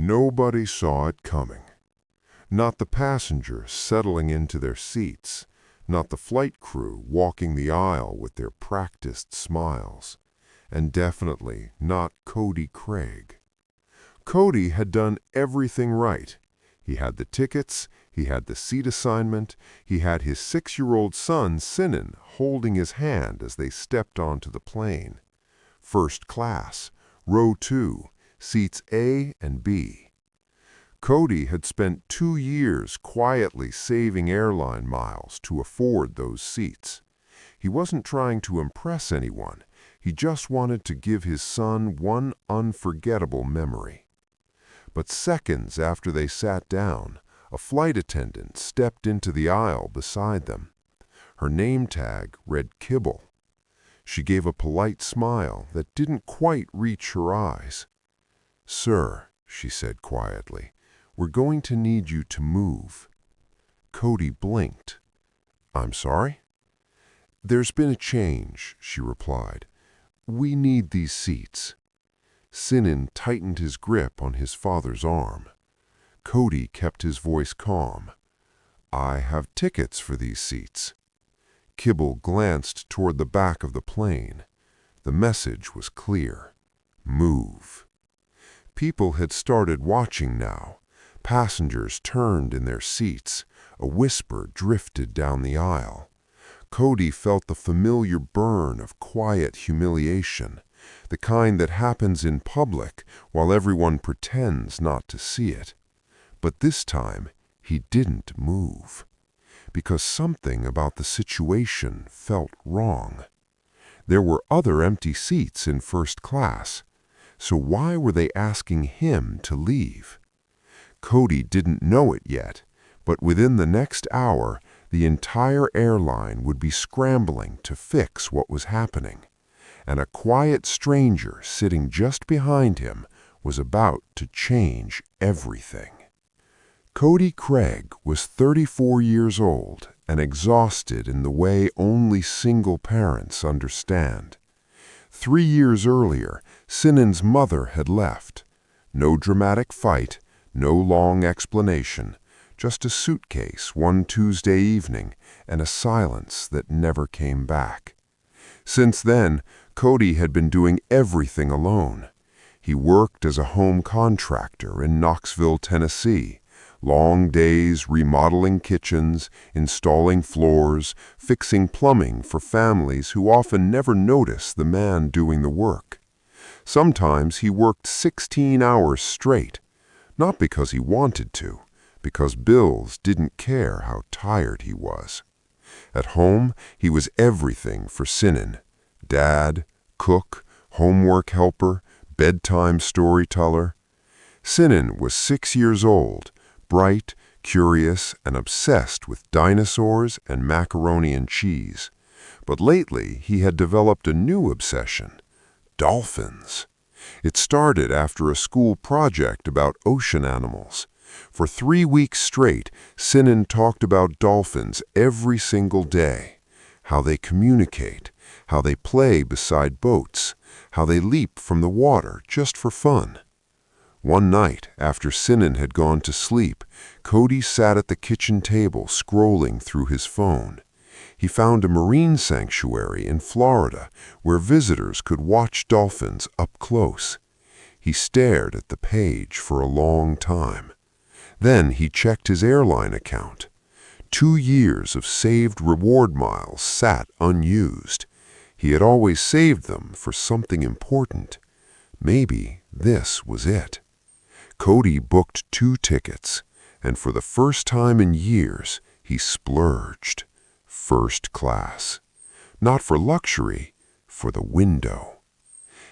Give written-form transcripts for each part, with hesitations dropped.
Nobody saw it coming. Not the passengers settling into their seats, not the flight crew walking the aisle with their practiced smiles, and definitely not Cody Craig. Cody had done everything right. He had the tickets, he had the seat assignment, he had his 6-year-old son, Sinan, holding his hand as they stepped onto the plane. First class, row 2, seats A and B. Cody had spent 2 years quietly saving airline miles to afford those seats. He wasn't trying to impress anyone. He just wanted to give his son one unforgettable memory. But seconds after they sat down, a flight attendant stepped into the aisle beside them. Her name tag read Kibble. She gave a polite smile that didn't quite reach her eyes. "Sir," she said quietly, "we're going to need you to move." Cody blinked. "I'm sorry?" "There's been a change," she replied. "We need these seats." Sinan tightened his grip on his father's arm. Cody kept his voice calm. "I have tickets for these seats." Kibble glanced toward the back of the plane. The message was clear. Move. People had started watching now. Passengers turned in their seats. A whisper drifted down the aisle. Cody felt the familiar burn of quiet humiliation, the kind that happens in public while everyone pretends not to see it. But this time, he didn't move, because something about the situation felt wrong. There were other empty seats in first class, so why were they asking him to leave? Cody didn't know it yet, but within the next hour, the entire airline would be scrambling to fix what was happening, and a quiet stranger sitting just behind him was about to change everything. Cody Craig was 34 years old and exhausted in the way only single parents understand. 3 years earlier, Sinan's mother had left. No dramatic fight, no long explanation, just a suitcase one Tuesday evening and a silence that never came back. Since then, Cody had been doing everything alone. He worked as a home contractor in Knoxville, Tennessee. Long days remodeling kitchens, installing floors, fixing plumbing for families who often never notice the man doing the work. Sometimes he worked 16 hours straight, not because he wanted to, because bills didn't care how tired he was. At home, he was everything for Sinan: dad, cook, homework helper, bedtime storyteller. Sinan was 6 years old, bright, curious, and obsessed with dinosaurs and macaroni and cheese. But lately, he had developed a new obsession: dolphins. It started after a school project about ocean animals. For 3 weeks straight, Sinan talked about dolphins every single day: how they communicate, how they play beside boats, how they leap from the water just for fun. One night, after Sinan had gone to sleep, Cody sat at the kitchen table scrolling through his phone. He found a marine sanctuary in Florida where visitors could watch dolphins up close. He stared at the page for a long time. Then he checked his airline account. 2 years of saved reward miles sat unused. He had always saved them for something important. Maybe this was it. Cody booked 2 tickets, and for the first time in years, he splurged. First class. Not for luxury, for the window.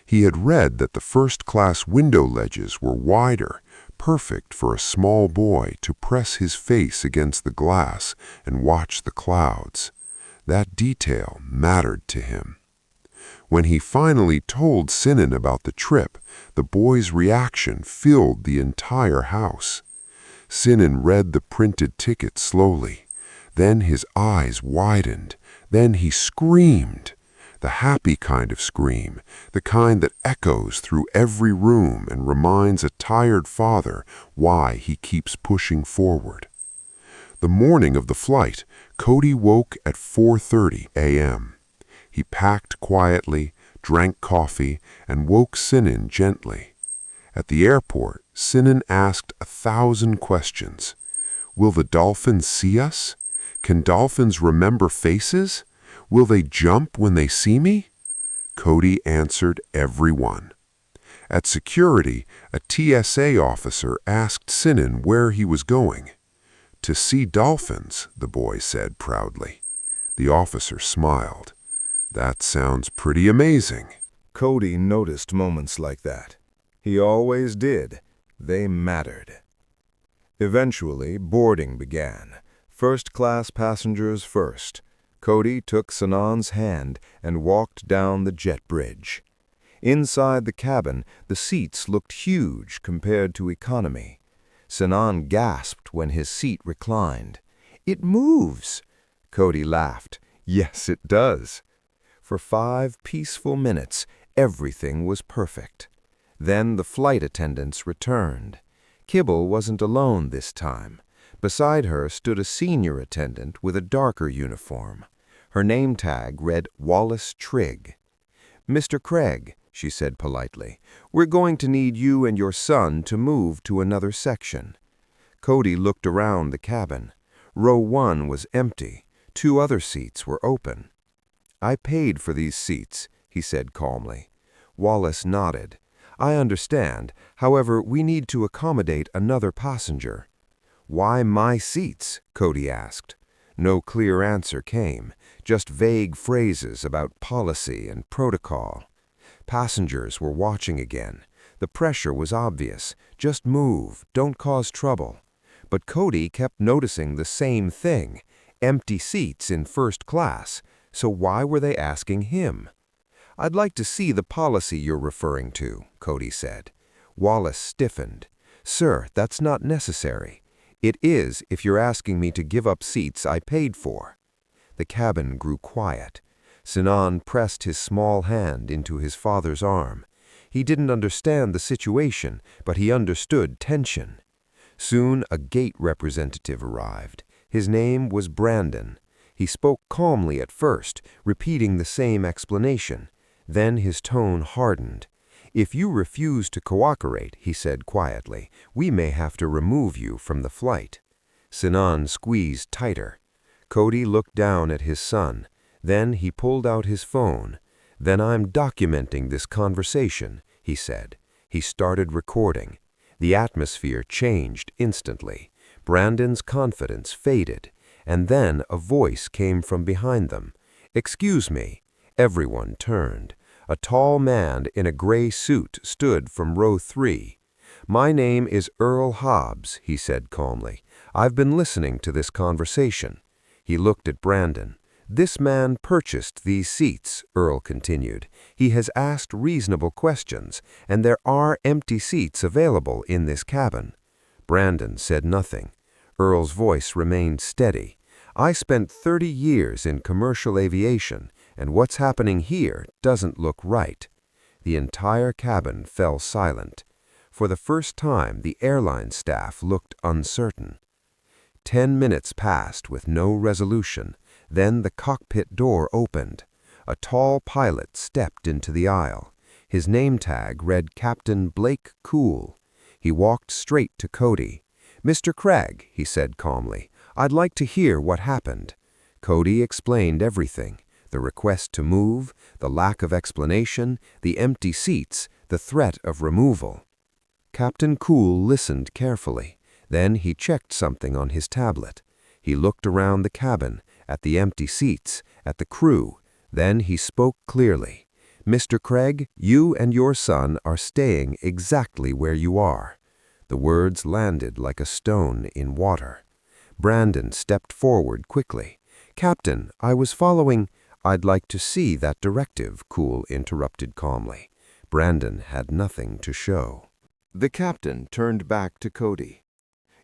He had read that the first-class window ledges were wider, perfect for a small boy to press his face against the glass and watch the clouds. That detail mattered to him. When he finally told Sinan about the trip, the boy's reaction filled the entire house. Sinan read the printed ticket slowly. Then his eyes widened. Then he screamed. The happy kind of scream, the kind that echoes through every room and reminds a tired father why he keeps pushing forward. The morning of the flight, Cody woke at 4:30 a.m. He packed quietly, drank coffee, and woke Sinan gently. At the airport, Sinan asked 1,000 questions. Will the dolphins see us? Can dolphins remember faces? Will they jump when they see me? Cody answered every one. At security, a TSA officer asked Sinan where he was going. To see dolphins, the boy said proudly. The officer smiled. That sounds pretty amazing. Cody noticed moments like that. He always did. They mattered. Eventually, boarding began. First-class passengers first. Cody took Sinan's hand and walked down the jet bridge. Inside the cabin, the seats looked huge compared to economy. Sinan gasped when his seat reclined. "It moves!" Cody laughed. "Yes, it does." For 5 peaceful minutes, everything was perfect. Then the flight attendants returned. Kibble wasn't alone this time. Beside her stood a senior attendant with a darker uniform. Her name tag read Wallace Trigg. "Mr. Craig," she said politely, "we're going to need you and your son to move to another section." Cody looked around the cabin. Row 1 was empty. 2 other seats were open. "I paid for these seats," he said calmly. Wallace nodded. "I understand. However, we need to accommodate another passenger." "Why my seats?" Cody asked. No clear answer came, just vague phrases about policy and protocol. Passengers were watching again. The pressure was obvious. Just move, don't cause trouble. But Cody kept noticing the same thing, empty seats in first class. So why were they asking him? "I'd like to see the policy you're referring to," Cody said. Wallace stiffened. "Sir, that's not necessary. It is if you're asking me to give up seats I paid for." The cabin grew quiet. Sinan pressed his small hand into his father's arm. He didn't understand the situation, but he understood tension. Soon a gate representative arrived. His name was Brandon. He spoke calmly at first, repeating the same explanation. Then his tone hardened. "If you refuse to cooperate," he said quietly, "we may have to remove you from the flight." Sinan squeezed tighter. Cody looked down at his son. Then he pulled out his phone. "Then I'm documenting this conversation," he said. He started recording. The atmosphere changed instantly. Brandon's confidence faded. And then a voice came from behind them. "Excuse me." Everyone turned. A tall man in a gray suit stood from row 3. "My name is Earl Hobbs," he said calmly. "I've been listening to this conversation." He looked at Brandon. "This man purchased these seats," Earl continued. "He has asked reasonable questions, and there are empty seats available in this cabin." Brandon said nothing. Earl's voice remained steady. "I spent 30 years in commercial aviation, and what's happening here doesn't look right." The entire cabin fell silent. For the first time, the airline staff looked uncertain. 10 minutes passed with no resolution. Then the cockpit door opened. A tall pilot stepped into the aisle. His name tag read Captain Blake Cool. He walked straight to Cody. "Mr. Craig," he said calmly, "I'd like to hear what happened." Cody explained everything. The request to move, the lack of explanation, the empty seats, the threat of removal. Captain Cool listened carefully. Then he checked something on his tablet. He looked around the cabin, at the empty seats, at the crew. Then he spoke clearly. "Mr. Craig, you and your son are staying exactly where you are." The words landed like a stone in water. Brandon stepped forward quickly. "Captain, I was following—" "I'd like to see that directive," Cool interrupted calmly. Brandon had nothing to show. The captain turned back to Cody.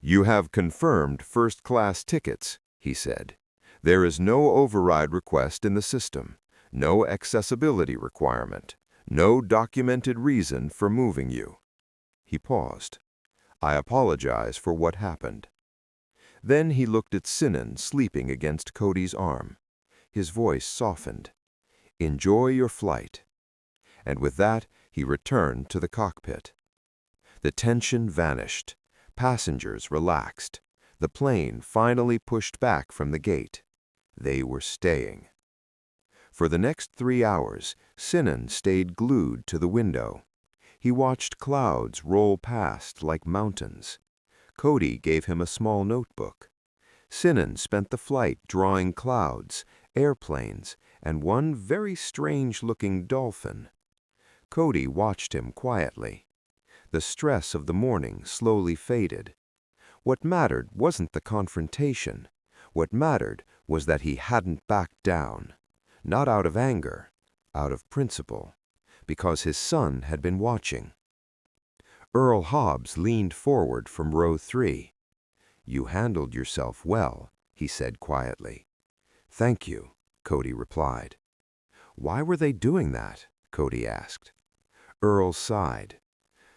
"You have confirmed first-class tickets," he said. "There is no override request in the system. No accessibility requirement. No documented reason for moving you." He paused. "I apologize for what happened." Then he looked at Sinan sleeping against Cody's arm. His voice softened. "Enjoy your flight." And with that, he returned to the cockpit. The tension vanished. Passengers relaxed. The plane finally pushed back from the gate. They were staying. For the next 3 hours, Sinan stayed glued to the window. He watched clouds roll past like mountains. Cody gave him a small notebook. Sinan spent the flight drawing clouds, airplanes, and one very strange-looking dolphin. Cody watched him quietly. The stress of the morning slowly faded. What mattered wasn't the confrontation. What mattered was that he hadn't backed down. Not out of anger, out of principle, because his son had been watching. Earl Hobbs leaned forward from row 3. "You handled yourself well," he said quietly. "Thank you," Cody replied. "Why were they doing that?" Cody asked. Earl sighed.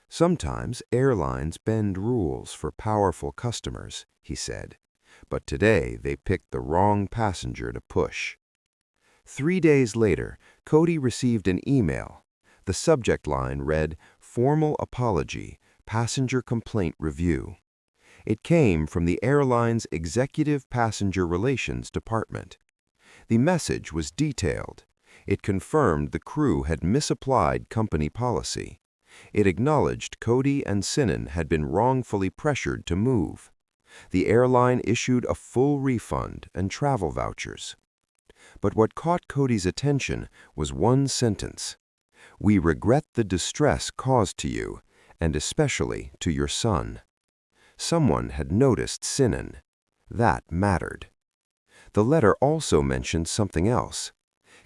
"Sometimes airlines bend rules for powerful customers," he said. "But today they picked the wrong passenger to push." 3 days later, Cody received an email. The subject line read, "Formal Apology, Passenger Complaint Review." It came from the airline's Executive Passenger Relations Department. The message was detailed. It confirmed the crew had misapplied company policy. It acknowledged Cody and Sinan had been wrongfully pressured to move. The airline issued a full refund and travel vouchers. But what caught Cody's attention was one sentence: "We regret the distress caused to you, and especially to your son." Someone had noticed Sinan. That mattered. The letter also mentioned something else.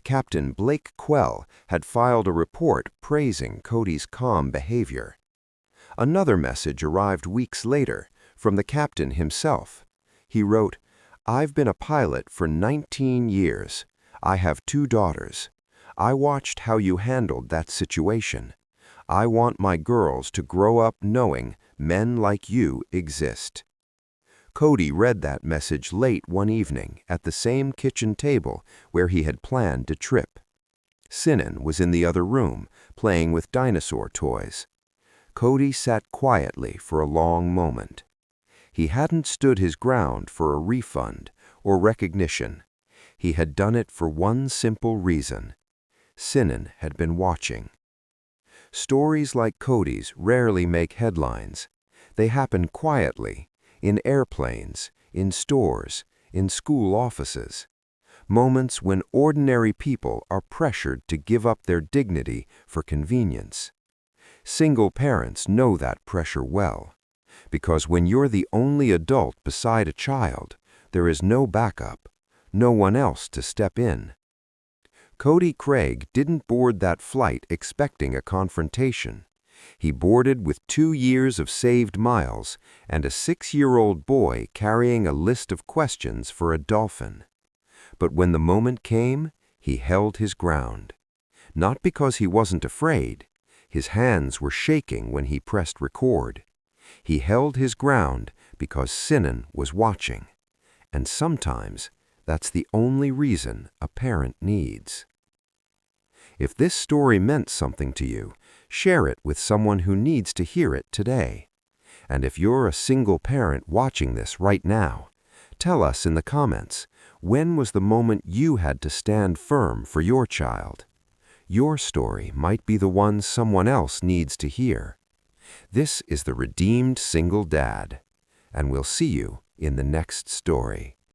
Captain Blake Quell had filed a report praising Cody's calm behavior. Another message arrived weeks later from the captain himself. He wrote, "I've been a pilot for 19 years. I have 2 daughters. I watched how you handled that situation. I want my girls to grow up knowing men like you exist." Cody read that message late one evening at the same kitchen table where he had planned to trip. Sinan was in the other room, playing with dinosaur toys. Cody sat quietly for a long moment. He hadn't stood his ground for a refund or recognition. He had done it for one simple reason. Sinan had been watching. Stories like Cody's rarely make headlines. They happen quietly, in airplanes, in stores, in school offices. Moments when ordinary people are pressured to give up their dignity for convenience. Single parents know that pressure well, because when you're the only adult beside a child, there is no backup, no one else to step in. Cody Craig didn't board that flight expecting a confrontation. He boarded with 2 years of saved miles and a 6-year-old boy carrying a list of questions for a dolphin. But when the moment came, he held his ground. Not because he wasn't afraid. His hands were shaking when he pressed record. He held his ground because Sinan was watching. And sometimes that's the only reason a parent needs. If this story meant something to you, share it with someone who needs to hear it today. And if you're a single parent watching this right now, tell us in the comments, when was the moment you had to stand firm for your child? Your story might be the one someone else needs to hear. This is the Redeemed Single Dad, and we'll see you in the next story.